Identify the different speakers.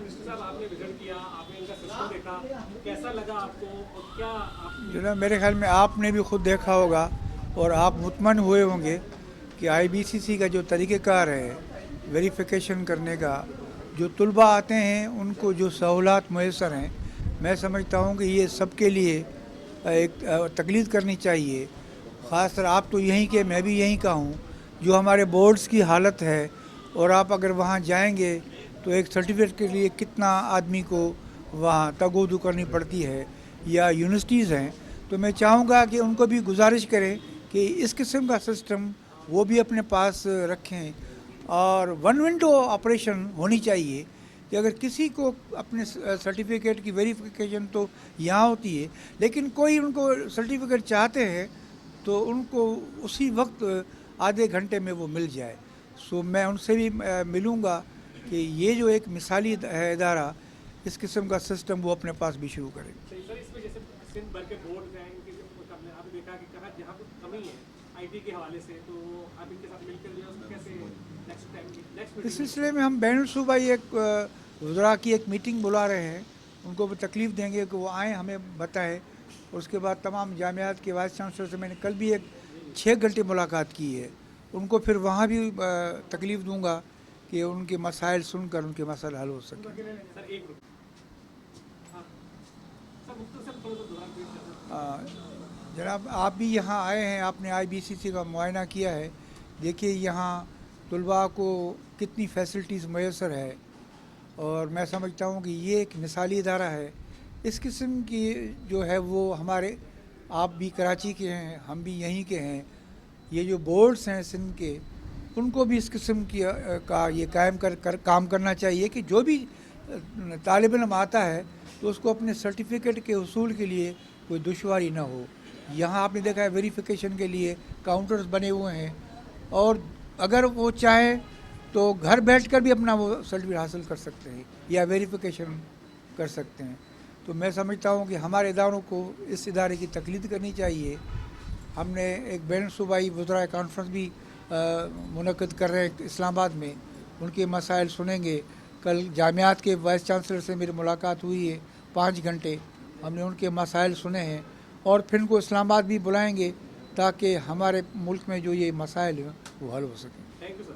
Speaker 1: साहब आपने विजिट किया, आपने इनका सिस्टम देखा, कैसा लगा आपको और क्या आप
Speaker 2: जनाब मेरे ख्याल में आपने भी खुद देखा होगा और आप मुतमन हुए होंगे कि आईबीसीसी का जो तरीक़ेकार है वेरिफिकेशन करने का, जो तलबा आते हैं उनको जो सहूलात मैसर हैं, मैं समझता हूँ कि ये सबके लिए एक तकलीद करनी चाहिए। ख़ास कर आप तो यहीं के, मैं भी यहीं का हूँ। जो हमारे बोर्ड्स की हालत है, और आप अगर वहाँ जाएंगे तो एक सर्टिफिकेट के लिए कितना आदमी को वहाँ तगोदू करनी पड़ती है, या यूनिवर्सिटीज़ हैं। तो मैं चाहूँगा कि उनको भी गुजारिश करें कि इस किस्म का सिस्टम वो भी अपने पास रखें। और वन विंडो ऑपरेशन होनी चाहिए कि अगर किसी को अपने सर्टिफिकेट की वेरिफिकेशन तो यहाँ होती है, लेकिन कोई उनको सर्टिफिकेट चाहते हैं तो उनको उसी वक्त आधे घंटे में वो मिल जाए। सो मैं उनसे भी मिलूँगा कि ये जो एक मिसाली है इदारा, इस किस्म का सिस्टम वो अपने पास भी शुरू करें।
Speaker 1: सर इसमें जैसे सिंध भर के बोर्ड हैं, इनकी आपने देखा कि कहाँ जहाँ पर कमी है आईटी के हवाले से, तो आप इनके साथ मिलकर जो है उसको कैसे नेक्स्ट टाइम नेक्स्ट
Speaker 2: इस सिलसिले में हम बैनुल सूबाई एक वज़रा की एक मीटिंग बुला रहे हैं। उनको भी तकलीफ़ देंगे कि वो आएँ, हमें बताएं। और उसके बाद तमाम जामियात के वाइस चांसलर से मैंने कल भी एक 6 घंटे मुलाकात की है। उनको फिर वहाँ भी तकलीफ़ दूंगा कि उनके मसाइल सुनकर उनके मसाइल हल हो सकें।
Speaker 1: सर एक मिनट, हाँ सर मुख्तसर थोड़ा सा दोहरा प्लीज।
Speaker 2: जनाब आप भी यहाँ आए हैं, आपने आईबीसीसी का मुआयना किया है। देखिए यहाँ तलबा को कितनी फैसिलिटीज़ मैसर है, और मैं समझता हूँ कि ये एक मिसाली इदारा है। इस किस्म की जो है वो हमारे, आप भी कराची के हैं, हम भी यहीं के हैं, ये जो बोर्ड्स हैं सिंध के, उनको भी इस किस्म की का ये कायम कर काम करना चाहिए कि जो भी तालिब इल्म आता है तो उसको अपने सर्टिफिकेट के हुसूल के लिए कोई दुश्वारी ना हो। यहाँ आपने देखा है वेरिफिकेशन के लिए काउंटर्स बने हुए हैं, और अगर वो चाहे तो घर बैठकर भी अपना वो सर्टिफिकेट हासिल कर सकते हैं या वेरिफिकेशन कर सकते हैं। तो मैं समझता हूँ कि हमारे इदारों को इस इदारे की तकलीद करनी चाहिए। हमने एक बैन सूबाई वज़रा कॉन्फ्रेंस भी मुनक़्क़िद कर रहे हैं इस्लामाबाद में, उनके मसाइल सुनेंगे। कल जामियात के वाइस चांसलर से मेरी मुलाकात हुई है, 5 घंटे हमने उनके मसाइल सुने हैं, और फिर उनको इस्लामाबाद भी बुलाएंगे ताकि हमारे मुल्क में जो ये मसाइल हैं वो हल हो सकें।
Speaker 1: Thank you sir.